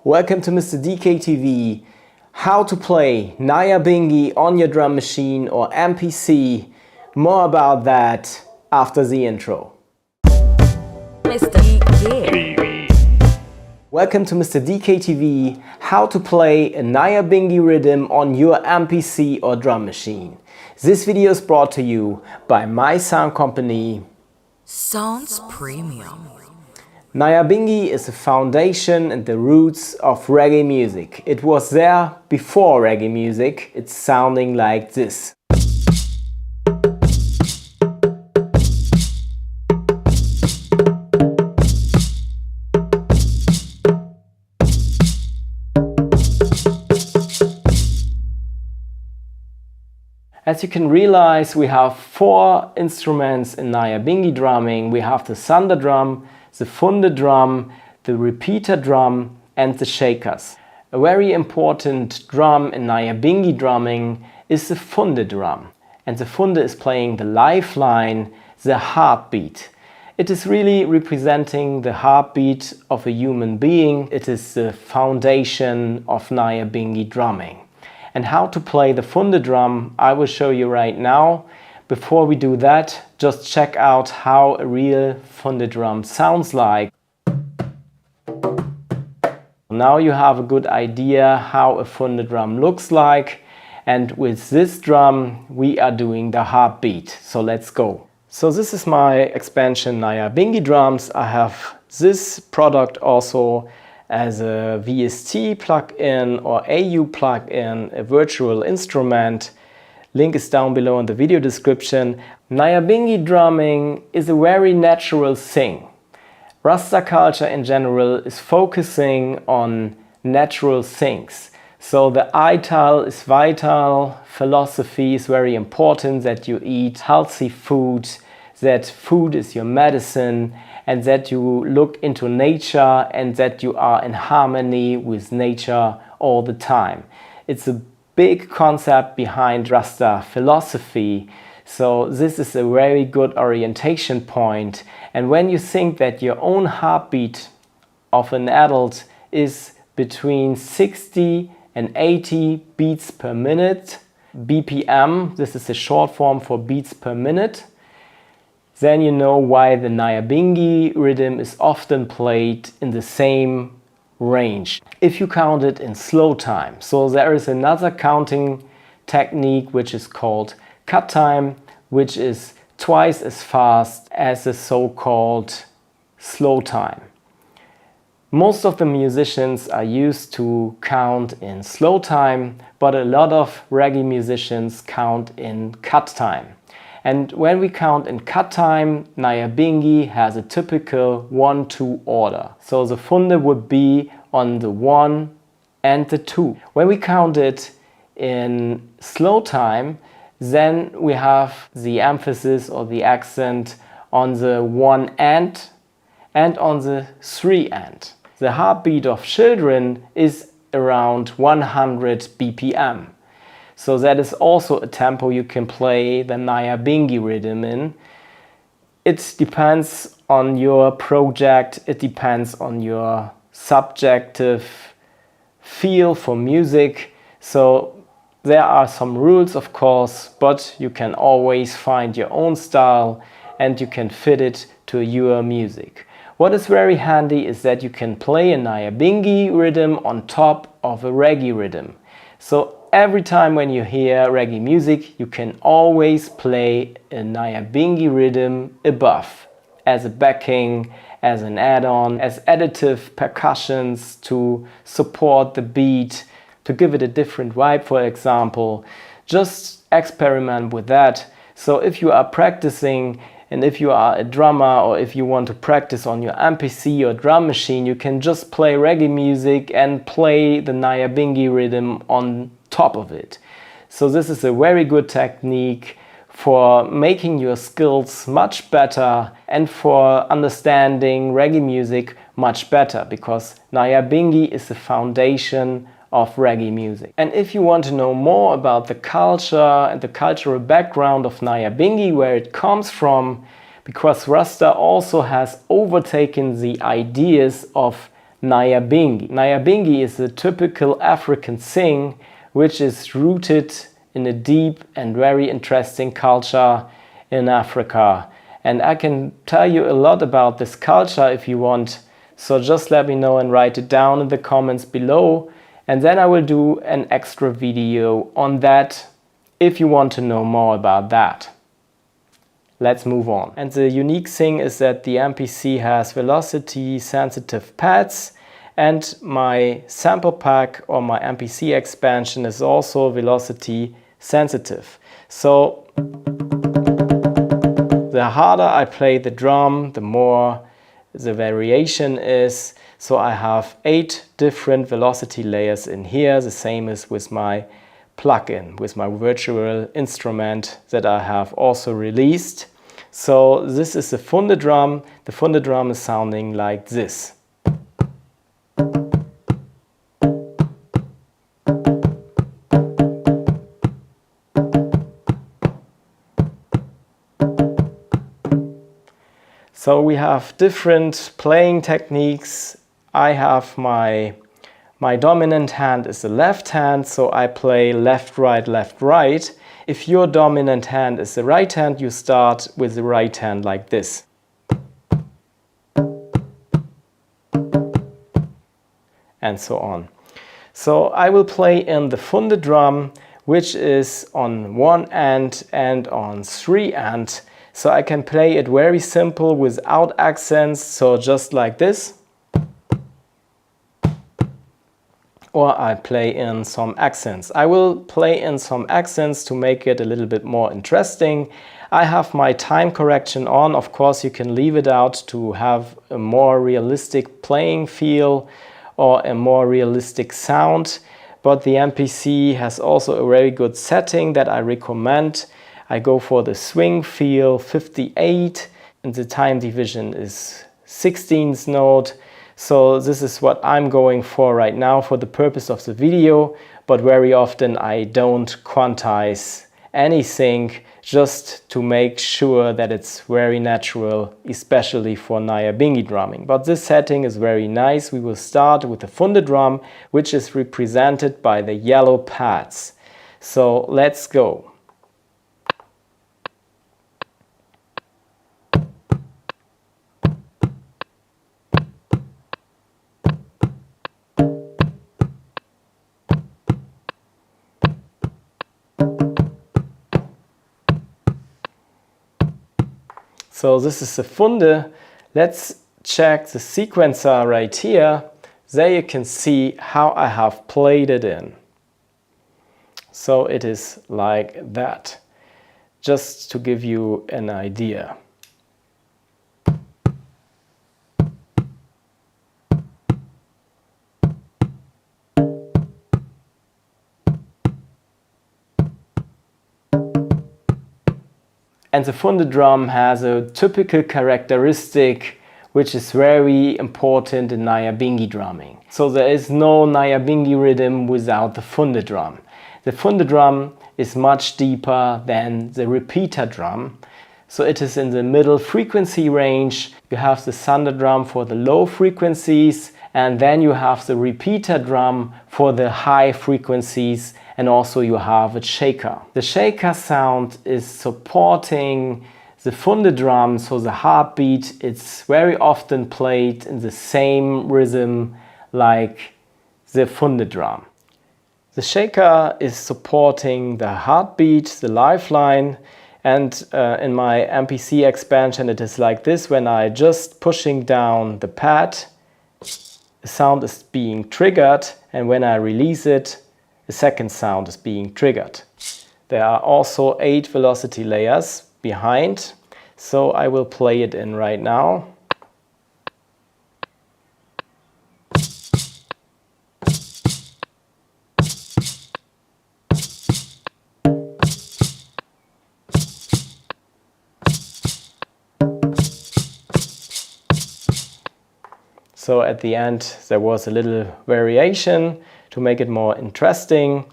Welcome to Mr. DK TV. How to play Nyabinghi on your drum machine or MPC. More about that after the intro. Mr. DK. Welcome to Mr. DK TV. How to play a Nyabinghi Riddim on your MPC or drum machine. This video is brought to you by my sound company Sounds Premium. Nyabinghi is the foundation and the roots of reggae music. It was there before reggae music. It's sounding like this. As you can realize, we have 4 instruments in Nyabinghi drumming. We have the thunder drum, the Fundeh drum, the repeater drum and the shakers. A very important drum in Nyabinghi drumming is the Fundeh drum. And the Fundeh is playing the lifeline, the heartbeat. It is really representing the heartbeat of a human being. It is the foundation of Nyabinghi drumming. And how to play the Fundeh drum I will show you right now. Before we do that, just check out how a real Fundeh drum sounds like. Now you have a good idea how a Fundeh drum looks like. And with this drum we are doing the heartbeat. So let's go. So this is my expansion Nyabinghi drums. I have this product also as a VST plug-in or AU plug-in, a virtual instrument. Link is down below in the video description. Nyabinghi drumming is a very natural thing. Rasta culture in general is focusing on natural things. So the ital is vital, philosophy is very important, that you eat healthy food, that food is your medicine, and that you look into nature and that you are in harmony with nature all the time. It's a big concept behind Rasta philosophy. So this is a very good orientation point. And when you think that your own heartbeat of an adult is between 60 and 80 beats per minute, BPM, this is a short form for beats per minute, then you know why the Nyabinghi Riddim is often played in the same range. If you count it in slow time. So there is another counting technique which is called cut time, which is twice as fast as the so-called slow time. Most of the musicians are used to count in slow time, but a lot of reggae musicians count in cut time. And when we count in cut time, Nyabinghi has a typical 1-2 order. So the Fundeh would be on the 1 and the 2. When we count it in slow time, then we have the emphasis or the accent on the 1 and on the 3 and. The heartbeat of children is around 100 BPM. So that is also a tempo you can play the Nyabinghi Riddim in. It depends on your project, it depends on your subjective feel for music. So there are some rules of course, but you can always find your own style and you can fit it to your music. What is very handy is that you can play a Nyabinghi Riddim on top of a reggae rhythm. So every time when you hear reggae music, you can always play a Nyabinghi Riddim above, as a backing, as an add-on, as additive percussions to support the beat, to give it a different vibe, for example. Just experiment with that. So if you are practicing and if you are a drummer or if you want to practice on your MPC or drum machine, you can just play reggae music and play the Nyabinghi Riddim on top of it. So this is a very good technique for making your skills much better and for understanding reggae music much better, because Nyabinghi is the foundation of reggae music. And if you want to know more about the culture and the cultural background of Nyabinghi, where it comes from, because Rasta also has overtaken the ideas of Nyabinghi. Nyabinghi is a typical African sing which is rooted in a deep and very interesting culture in Africa. And I can tell you a lot about this culture if you want. So just let me know and write it down in the comments below. And then I will do an extra video on that if you want to know more about that. Let's move on. And the unique thing is that the MPC has velocity sensitive pads, and my sample pack or my MPC expansion is also velocity sensitive. So the harder I play the drum, the more the variation is. So I have 8 different velocity layers in here. The same is with my plugin, with my virtual instrument that I have also released. So this is the Fundeh drum. The Fundeh drum is sounding like this. So we have different playing techniques. I have my dominant hand is the left hand, so I play left, right, left, right. If your dominant hand is the right hand, you start with the right hand like this. And so on. So I will play in the Fundeh drum, which is on 1 end and on 3 end. So I can play it very simple without accents, so just like this. Or I play in some accents. I will play in some accents to make it a little bit more interesting. I have my time correction on. Of course, you can leave it out to have a more realistic playing feel or a more realistic sound. But the MPC has also a very good setting that I recommend. I go for the swing feel 58 and the time division is 16th note. So this is what I'm going for right now for the purpose of the video, but very often I don't quantize anything just to make sure that it's very natural, especially for Nyabinghi drumming. But this setting is very nice. We will start with the Fundeh drum, which is represented by the yellow pads. So let's go. So this is the Fundeh. Let's check the sequencer right here. There you can see how I have played it in. So it is like that, just to give you an idea. And the Fundeh drum has a typical characteristic which is very important in Nyabinghi drumming. So there is no Nyabinghi rhythm without the Fundeh drum. The Fundeh drum is much deeper than the repeater drum. So it is in the middle frequency range. You have the thunder drum for the low frequencies, and then you have the repeater drum for the high frequencies, and also you have a shaker. The shaker sound is supporting the Fundeh drum, so the heartbeat, it's very often played in the same rhythm like the Fundeh drum. The shaker is supporting the heartbeat, the lifeline, and in my MPC expansion it is like this. When I just pushing down the pad, the sound is being triggered, and when I release it, the second sound is being triggered. There are also 8 velocity layers behind, so I will play it in right now. So at the end there was a little variation to make it more interesting.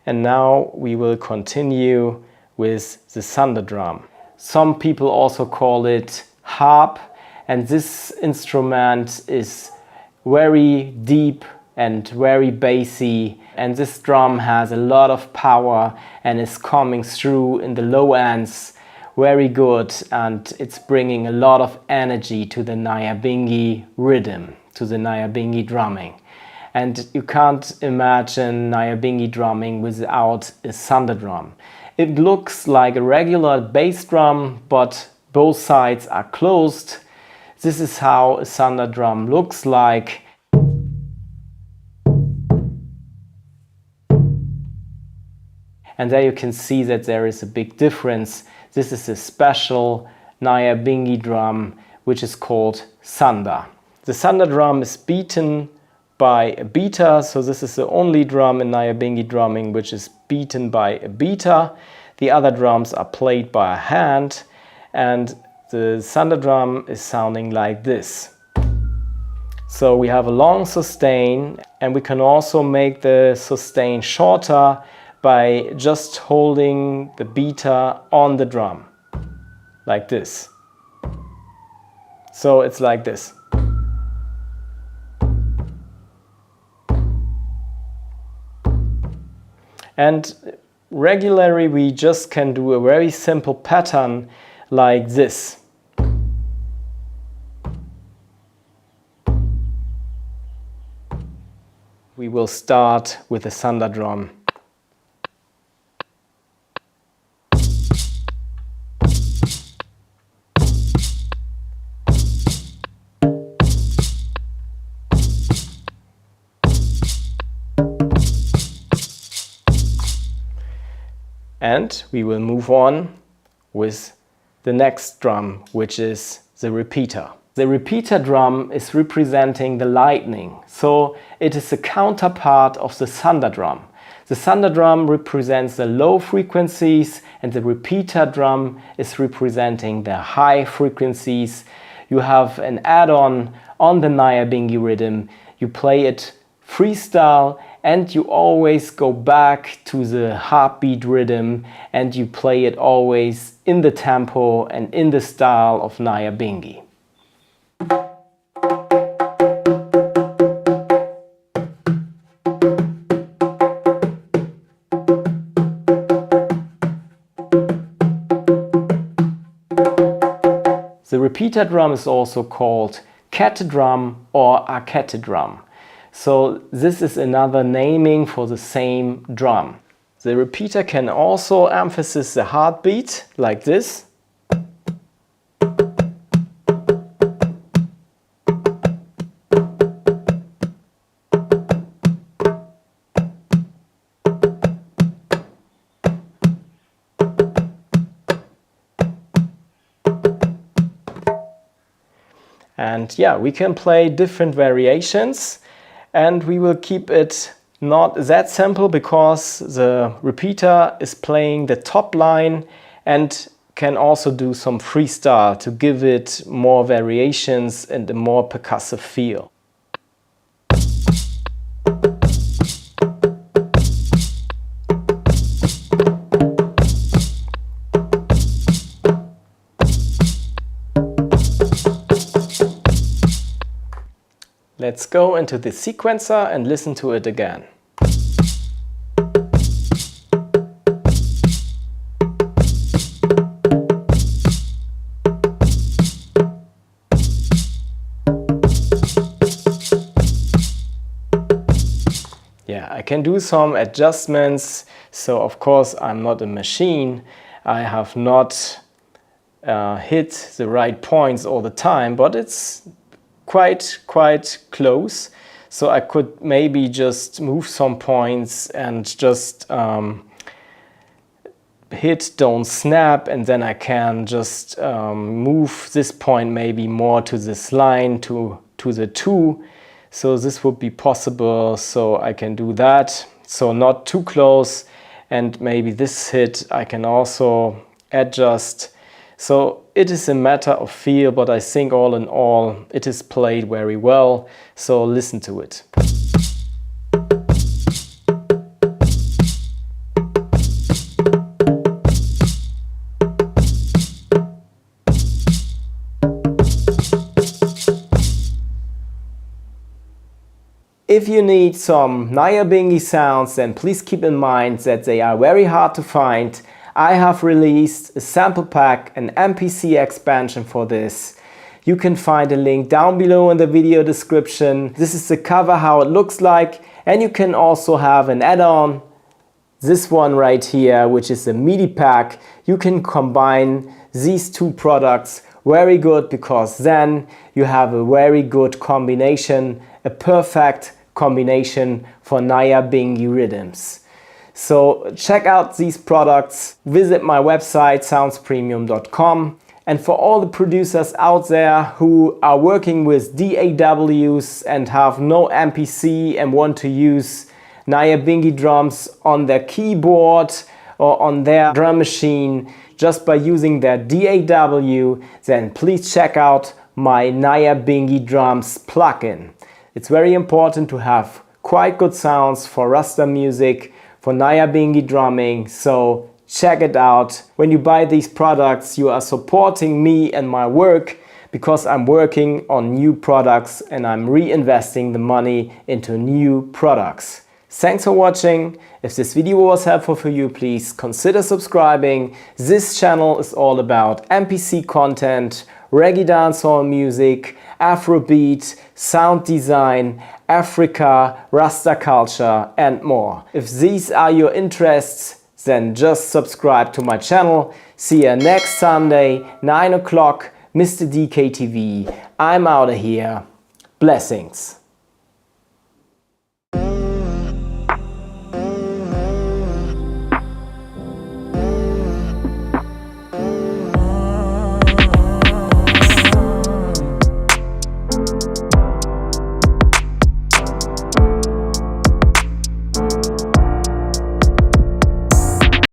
And now we will continue with the thunder drum. Some people also call it harp, and this instrument is very deep and very bassy, and this drum has a lot of power and is coming through in the low ends very good, and it's bringing a lot of energy to the Nyabinghi rhythm, to the Nyabinghi drumming. And you can't imagine Nyabinghi drumming without a thunder drum. It looks like a regular bass drum, but both sides are closed. This is how a thunder drum looks like. And there you can see that there is a big difference. This is a special Nyabinghi drum, which is called thunder. The thunder drum is beaten by a beater, so this is the only drum in Nyabinghi drumming which is beaten by a beater. The other drums are played by a hand, and the thunder drum is sounding like this. So we have a long sustain, and we can also make the sustain shorter by just holding the beater on the drum, like this. So it's like this. And regularly we just can do a very simple pattern like this. We will start with the thunder drum. And we will move on with the next drum, which is the repeater. The repeater drum is representing the lightning, so it is a counterpart of the thunder drum. The thunder drum represents the low frequencies, and the repeater drum is representing the high frequencies. You have an add-on on the Nyabinghi rhythm. You play it freestyle, and you always go back to the heartbeat rhythm, and you play it always in the tempo and in the style of Nyabinghi. The repeater drum is also called cat drum or arquette drum. So this is another naming for the same drum. The repeater can also emphasize the heartbeat like this. And yeah, we can play different variations. And we will keep it not that simple, because the repeater is playing the top line and can also do some freestyle to give it more variations and a more percussive feel. Let's go into the sequencer and listen to it again. Yeah, I can do some adjustments, so of course I'm not a machine. I have not hit the right points all the time, but it's quite close, so I could maybe just move some points and just hit don't snap, and then I can just move this point maybe more to this line to the 2. So this would be possible, so I can do that, so not too close. And maybe this hit I can also adjust. So it is a matter of feel, but I think all in all it is played very well, so listen to it. If you need some Nyabinghi sounds, then please keep in mind that they are very hard to find. I have released a sample pack, an MPC expansion for this. You can find a link down below in the video description. This is the cover, how it looks like, and you can also have an add-on. This one right here, which is a MIDI pack. You can combine these two products very good, because then you have a very good combination, a perfect combination for Nyabinghi Riddims. So check out these products, visit my website soundspremium.com. And for all the producers out there who are working with DAWs and have no MPC and want to use Nyabinghi drums on their keyboard or on their drum machine just by using their DAW, then please check out my Nyabinghi drums plugin. It's very important to have quite good sounds for raster music, for Nyabinghi drumming, so check it out. When you buy these products, you are supporting me and my work, because I'm working on new products and I'm reinvesting the money into new products. Thanks for watching. If this video was helpful for you, please consider subscribing. This channel is all about MPC content, reggae dancehall music, Afrobeat, sound design, Africa, Rasta culture and more. If these are your interests, then just subscribe to my channel. See you next Sunday, 9 o'clock, Mr. DK TV. I'm out of here. Blessings.